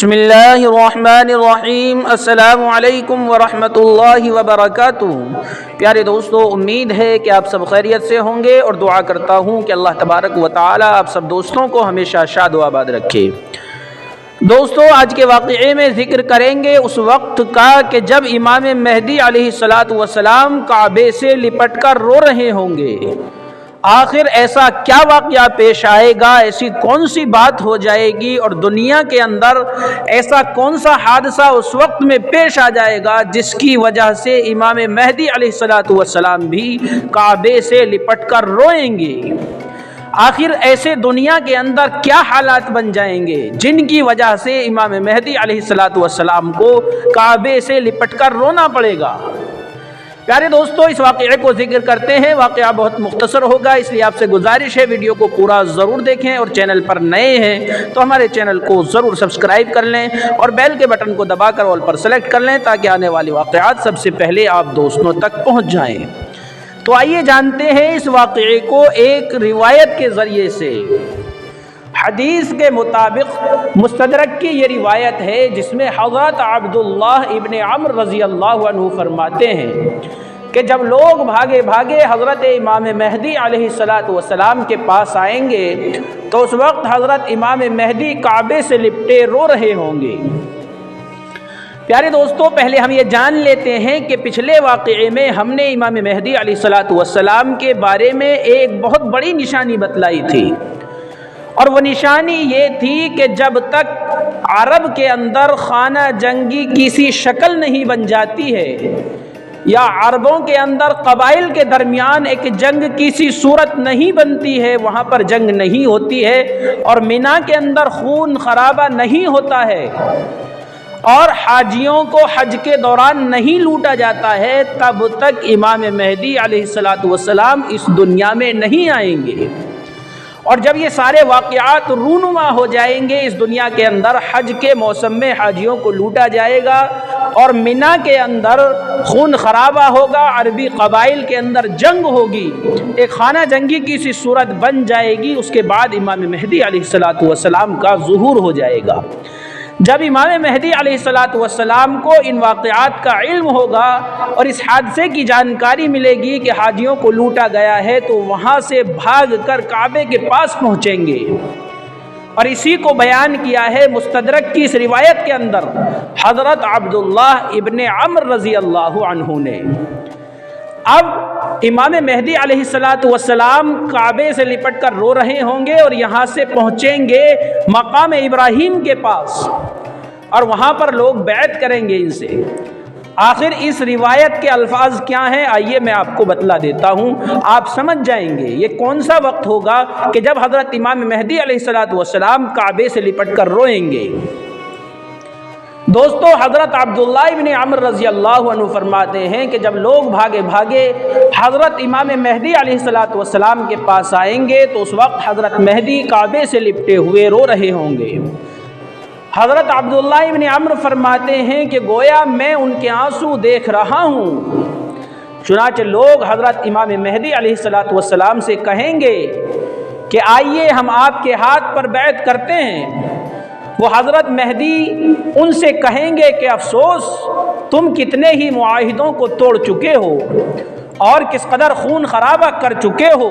بسم اللہ الرحمن الرحیم۔ السلام علیکم ورحمۃ اللہ وبرکاتہ۔ پیارے دوستو، امید ہے کہ آپ سب خیریت سے ہوں گے اور دعا کرتا ہوں کہ اللہ تبارک و تعالی آپ سب دوستوں کو ہمیشہ شاد و آباد رکھے۔ دوستو، آج کے واقعے میں ذکر کریں گے اس وقت کا کہ جب امام مہدی علیہ السلام کعبے سے لپٹ کر رو رہے ہوں گے۔ آخر ایسا کیا واقعہ پیش آئے گا، ایسی کون سی بات ہو جائے گی اور دنیا کے اندر ایسا کون سا حادثہ اس وقت میں پیش آ جائے گا جس کی وجہ سے امام مہدی علیہ السلام بھی کعبے سے لپٹ کر روئیں گے۔ آخر ایسے دنیا کے اندر کیا حالات بن جائیں گے جن کی وجہ سے امام مہدی علیہ السلام کو کعبے سے لپٹ کر رونا پڑے گا۔ پیارے دوستو، اس واقعے کو ذکر کرتے ہیں۔ واقعہ بہت مختصر ہوگا، اس لیے آپ سے گزارش ہے ویڈیو کو پورا ضرور دیکھیں، اور چینل پر نئے ہیں تو ہمارے چینل کو ضرور سبسکرائب کر لیں اور بیل کے بٹن کو دبا کر آل پر سلیکٹ کر لیں تاکہ آنے والی واقعات سب سے پہلے آپ دوستوں تک پہنچ جائیں۔ تو آئیے جانتے ہیں اس واقعے کو ایک روایت کے ذریعے سے۔ حدیث کے مطابق مستدرک کی یہ روایت ہے جس میں حضرت عبداللہ ابن عمر رضی اللہ عنہ فرماتے ہیں کہ جب لوگ بھاگے بھاگے حضرت امام مہدی علیہ السلام کے پاس آئیں گے تو اس وقت حضرت امام مہدی کعبے سے لپٹے رو رہے ہوں گے۔ پیارے دوستو، پہلے ہم یہ جان لیتے ہیں کہ پچھلے واقعے میں ہم نے امام مہدی علیہ السلام کے بارے میں ایک بہت بڑی نشانی بتلائی تھی، اور وہ نشانی یہ تھی کہ جب تک عرب کے اندر خانہ جنگی کسی شکل نہیں بن جاتی ہے یا عربوں کے اندر قبائل کے درمیان ایک جنگ کسی صورت نہیں بنتی ہے، وہاں پر جنگ نہیں ہوتی ہے اور مینا کے اندر خون خرابہ نہیں ہوتا ہے اور حاجیوں کو حج کے دوران نہیں لوٹا جاتا ہے، تب تک امام مہدی علیہ السلام اس دنیا میں نہیں آئیں گے۔ اور جب یہ سارے واقعات رونما ہو جائیں گے اس دنیا کے اندر، حج کے موسم میں حاجیوں کو لوٹا جائے گا اور مینا کے اندر خون خرابہ ہوگا، عربی قبائل کے اندر جنگ ہوگی، ایک خانہ جنگی کی سی صورت بن جائے گی، اس کے بعد امام مہدی علیہ السلام کا ظہور ہو جائے گا۔ جب امام مہدی علیہ السلام کو ان واقعات کا علم ہوگا اور اس حادثے کی جانکاری ملے گی کہ حاجیوں کو لوٹا گیا ہے تو وہاں سے بھاگ کر کعبے کے پاس پہنچیں گے، اور اسی کو بیان کیا ہے مستدرک کی اس روایت کے اندر حضرت عبداللہ ابن عمر رضی اللہ عنہ نے۔ اب امام مہدی علیہ السلام کعبے سے لپٹ کر رو رہے ہوں گے اور یہاں سے پہنچیں گے مقام ابراہیم کے پاس، اور وہاں پر لوگ بیعت کریں گے ان سے۔ آخر اس روایت کے الفاظ کیا ہیں آئیے میں آپ کو بتلا دیتا ہوں، آپ سمجھ جائیں گے یہ کون سا وقت ہوگا کہ جب حضرت امام مہدی علیہ السلام کعبے سے لپٹ کر روئیں گے۔ دوستو، حضرت عبداللہ ابن عمر رضی اللہ عنہ فرماتے ہیں کہ جب لوگ بھاگے بھاگے حضرت امام مہدی علیہ السلام کے پاس آئیں گے تو اس وقت حضرت مہدی کعبے سے لپٹے ہوئے رو رہے ہوں گے۔ حضرت عبداللہ ابن عمر فرماتے ہیں کہ گویا میں ان کے آنسو دیکھ رہا ہوں۔ چنانچہ لوگ حضرت امام مہدی علیہ السلام سے کہیں گے کہ آئیے ہم آپ کے ہاتھ پر بیعت کرتے ہیں۔ وہ حضرت مہدی ان سے کہیں گے کہ افسوس، تم کتنے ہی معاہدوں کو توڑ چکے ہو اور کس قدر خون خرابہ کر چکے ہو۔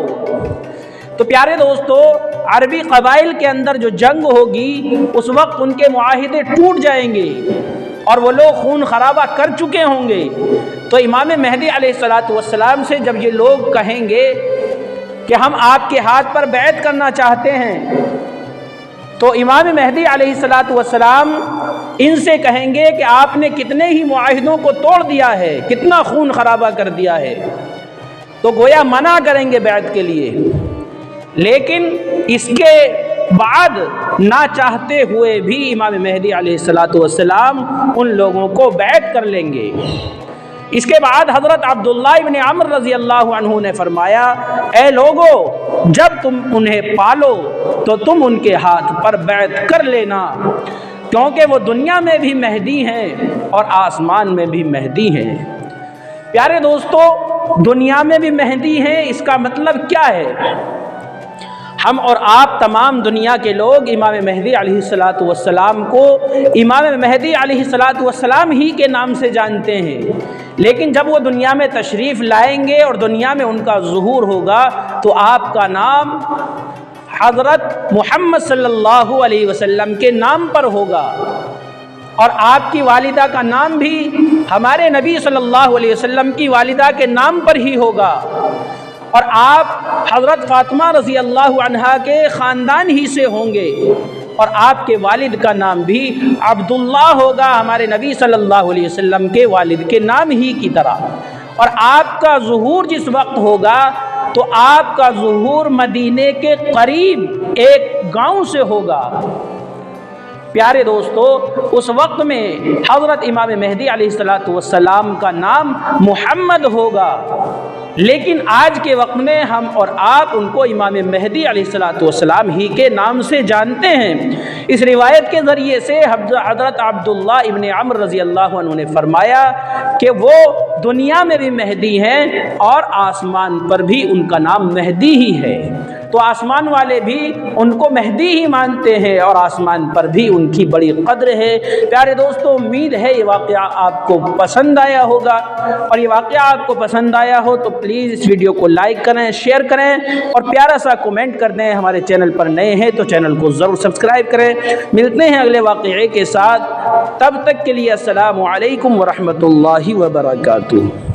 تو پیارے دوستو، عربی قبائل کے اندر جو جنگ ہوگی اس وقت ان کے معاہدے ٹوٹ جائیں گے اور وہ لوگ خون خرابہ کر چکے ہوں گے۔ تو امام مہدی علیہ السلام سے جب یہ لوگ کہیں گے کہ ہم آپ کے ہاتھ پر بیعت کرنا چاہتے ہیں، تو امام مہدی علیہ السلام ان سے کہیں گے کہ آپ نے کتنے ہی معاہدوں کو توڑ دیا ہے، کتنا خون خرابہ کر دیا ہے، تو گویا منع کریں گے بیعت کے لیے۔ لیکن اس کے بعد نہ چاہتے ہوئے بھی امام مہدی علیہ السلام ان لوگوں کو بیعت کر لیں گے۔ اس کے بعد حضرت عبداللہ ابن عمر رضی اللہ عنہ نے فرمایا، اے لوگو، جب تم انہیں پالو تو تم ان کے ہاتھ پر بیعت کر لینا، کیونکہ وہ دنیا میں بھی مہدی ہیں اور آسمان میں بھی مہدی ہیں۔ پیارے دوستو، دنیا میں بھی مہدی ہیں، اس کا مطلب کیا ہے؟ ہم اور آپ تمام دنیا کے لوگ امام مہدی علیہ الصلاۃ والسلام کو امام مہدی علیہ الصلاۃ والسلام ہی کے نام سے جانتے ہیں، لیکن جب وہ دنیا میں تشریف لائیں گے اور دنیا میں ان کا ظہور ہوگا تو آپ کا نام حضرت محمد صلی اللہ علیہ وسلم کے نام پر ہوگا، اور آپ کی والدہ کا نام بھی ہمارے نبی صلی اللہ علیہ وسلم کی والدہ کے نام پر ہی ہوگا، اور آپ حضرت فاطمہ رضی اللہ عنہا کے خاندان ہی سے ہوں گے، اور آپ کے والد کا نام بھی عبداللہ ہوگا، ہمارے نبی صلی اللہ علیہ وسلم کے والد کے نام ہی کی طرح۔ اور آپ کا ظہور جس وقت ہوگا تو آپ کا ظہور مدینے کے قریب ایک گاؤں سے ہوگا۔ پیارے دوستو، اس وقت میں حضرت امام مہدی علیہ الصلاۃ والسلام کا نام محمد ہوگا، لیکن آج کے وقت میں ہم اور آپ ان کو امام مہدی علیہ الصلاۃ والسلام ہی کے نام سے جانتے ہیں۔ اس روایت کے ذریعے سے حضرت عبداللہ ابن عمر رضی اللہ عنہ نے فرمایا کہ وہ دنیا میں بھی مہدی ہیں اور آسمان پر بھی ان کا نام مہدی ہی ہے، تو آسمان والے بھی ان کو مہدی ہی مانتے ہیں اور آسمان پر بھی ان کی بڑی قدر ہے۔ پیارے دوستو، امید ہے یہ واقعہ آپ کو پسند آیا ہوگا، اور یہ واقعہ آپ کو پسند آیا ہو تو پلیز اس ویڈیو کو لائک کریں، شیئر کریں اور پیارا سا کومنٹ کر دیں۔ ہمارے چینل پر نئے ہیں تو چینل کو ضرور سبسکرائب کریں۔ ملتے ہیں اگلے واقعے کے ساتھ، تب تک کے لیے السلام علیکم ورحمۃ اللہ وبرکاتہ۔